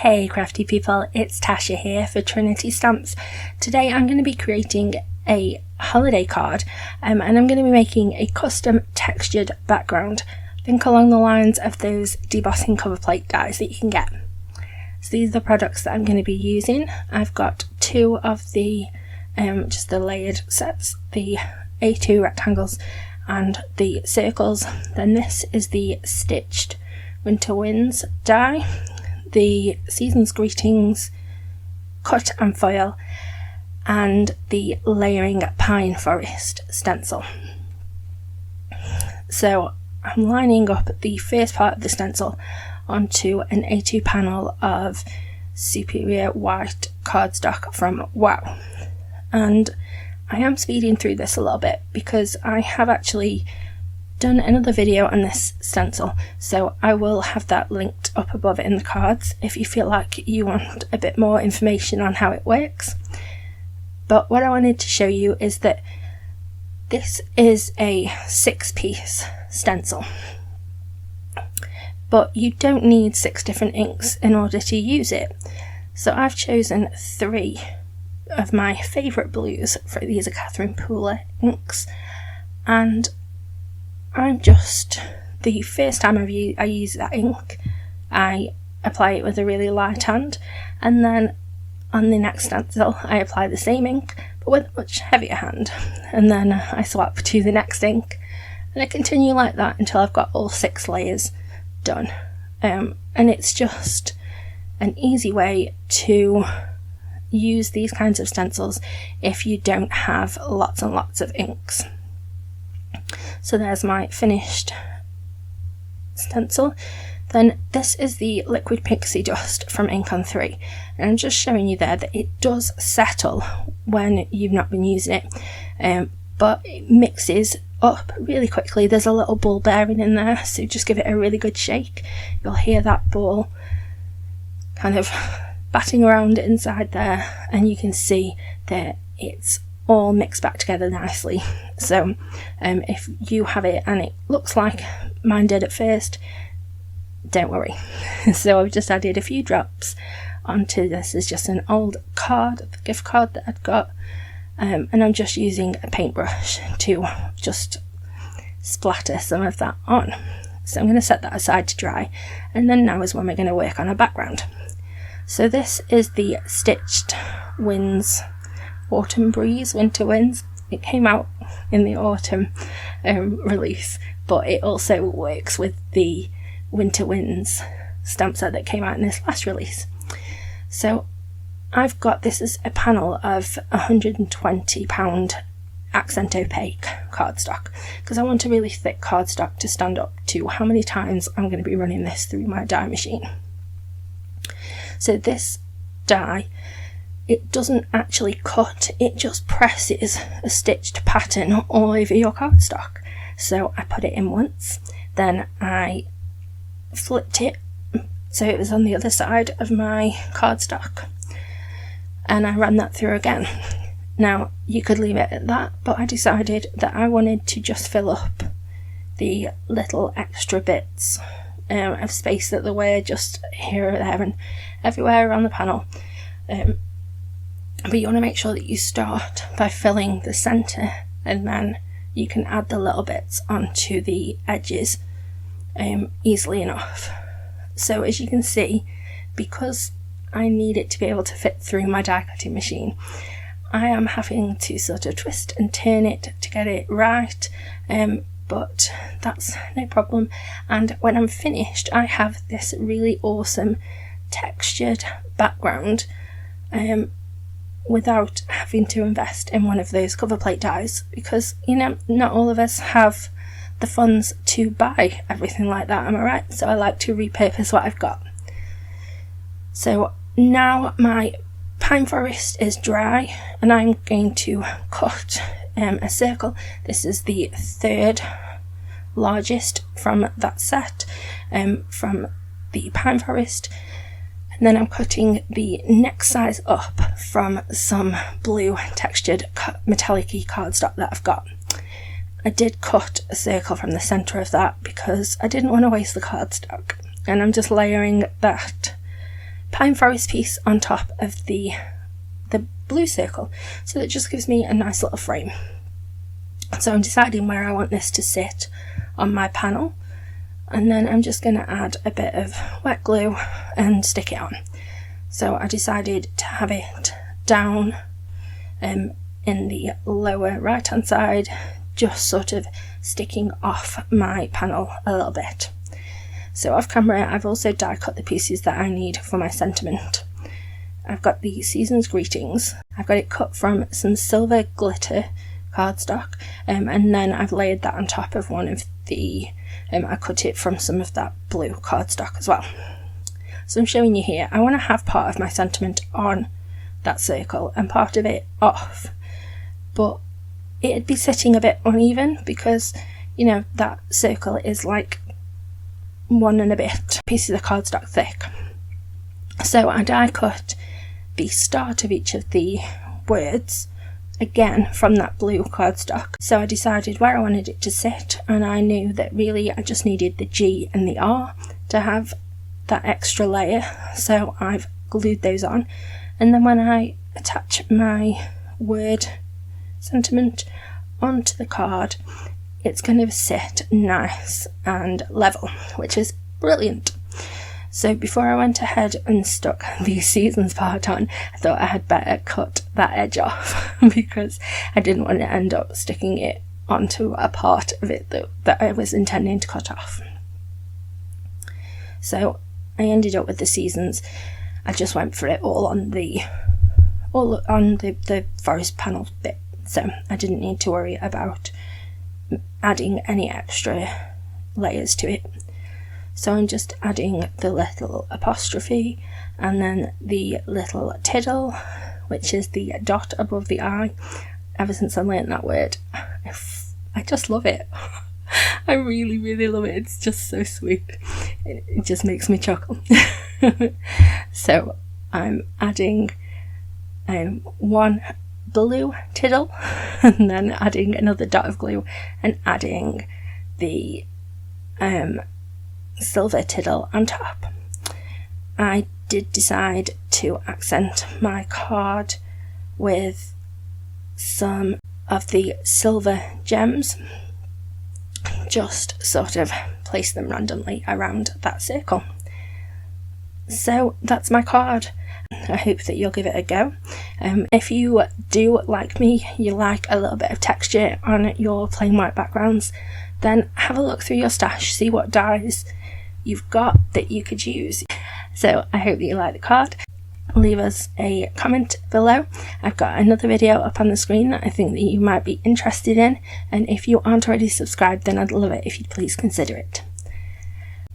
Hey crafty people, it's Tasha here for Trinity Stamps. Today I'm going to be creating a holiday card and I'm going to be making a custom textured background. Think along the lines of those debossing cover plate dies that you can get. So these are the products that I'm going to be using. I've got two of the just the layered sets, the A2 rectangles and the circles. Then this is the stitched Winter Winds die, the Season's Greetings cut and foil, and the layering Pine Forest stencil. So I'm lining up the first part of the stencil onto an A2 panel of Superior White cardstock from Wow, and I am speeding through this a little bit because I have actually done another video on this stencil, so I will have that linked up above in the cards if you feel like you want a bit more information on how it works. But what I wanted to show you is that this is a 6-piece stencil, but you don't need 6 different inks in order to use it. So I've chosen 3 of my favourite blues. For these are Catherine Pooler inks, and the first time I use that ink, I apply it with a really light hand, and then on the next stencil I apply the same ink but with a much heavier hand, and then I swap to the next ink, and I continue like that until I've got all 6 layers done. And it's just an easy way to use these kinds of stencils if you don't have lots and lots of inks. So there's my finished stencil. Then this is the liquid pixie dust from Ink on 3, and I'm just showing you there that it does settle when you've not been using it, but it mixes up really quickly. There's a little ball bearing in there, so just give it a really good shake. You'll hear that ball kind of batting around inside there, and you can see that it's all mixed back together nicely. So if you have it and it looks like mine did at first, don't worry. So I've just added a few drops onto this. Is just an old card, the gift card that I'd got, and I'm just using a paintbrush to just splatter some of that on. So I'm going to set that aside to dry, and then now is when we're going to work on a background. So this is the Stitched Winds Autumn Breeze Winter Winds. It came out in the autumn release, but it also works with the Winter Winds stamp set that came out in this last release. So I've got, this is a panel of £120 accent opaque cardstock, because I want a really thick cardstock to stand up to how many times I'm going to be running this through my die machine. So this die, it doesn't actually cut, it just presses a stitched pattern all over your cardstock. So I put it in once, then I flipped it so it was on the other side of my cardstock, and I ran that through again. Now you could leave it at that, but I decided that I wanted to just fill up the little extra bits of space that there were just here, there and everywhere around the panel. But you want to make sure that you start by filling the centre, and then you can add the little bits onto the edges easily enough. So as you can see, because I need it to be able to fit through my die cutting machine, I am having to sort of twist and turn it to get it right, but that's no problem. And when I'm finished, I have this really awesome textured background without having to invest in one of those cover plate dies, because you know, not all of us have the funds to buy everything like that, am I right? So I like to repurpose what I've got. So now my Pine Forest is dry, and I'm going to cut a circle. This is the 3rd largest from that set, from the Pine Forest. And then I'm cutting the next size up from some blue textured metallic-y cardstock that I've got. I did cut a circle from the centre of that because I didn't want to waste the cardstock, and I'm just layering that pine forest piece on top of the blue circle, so that just gives me a nice little frame. So I'm deciding where I want this to sit on my panel, and then I'm just going to add a bit of wet glue and stick it on. So I decided to have it down in the lower right hand side, just sort of sticking off my panel a little bit. So off camera I've also die cut the pieces that I need for my sentiment. I've got the Season's Greetings. I've got it cut from some silver glitter cardstock, and then I've layered that on top of one of the, I cut it from some of that blue cardstock as well. So I'm showing you here, I want to have part of my sentiment on that circle and part of it off, but it'd be sitting a bit uneven because, you know, that circle is like 1 and a bit pieces of cardstock thick. So I die cut the start of each of the words again from that blue cardstock. So I decided where I wanted it to sit, and I knew that really I just needed the G and the R to have that extra layer, so I've glued those on, and then when I attach my word sentiment onto the card, it's going to sit nice and level, which is brilliant. So before I went ahead and stuck the Seasons part on, I thought I had better cut that edge off because I didn't want to end up sticking it onto a part of it that I was intending to cut off. So I ended up with the Seasons. I just went for it all on the forest panel bit, so I didn't need to worry about adding any extra layers to it. So I'm just adding the little apostrophe and then the little tiddle, which is the dot above the I. Ever since I learnt that word, I just love it. I really, really love it. It's just so sweet. It just makes me chuckle. So I'm adding one blue tiddle and then adding another dot of glue and adding the silver tiddle on top. I did decide to accent my card with some of the silver gems, just sort of place them randomly around that circle. So that's my card. I hope that you'll give it a go. If you do, like me, you like a little bit of texture on your plain white backgrounds, then have a look through your stash, see what dies you've got that you could use. So I hope that you like the card. Leave us a comment below. I've got another video up on the screen that I think that you might be interested in, and if you aren't already subscribed, then I'd love it if you'd please consider it.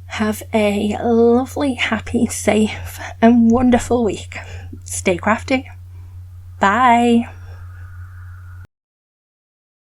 Have a lovely, happy, safe and wonderful week. Stay crafty. Bye.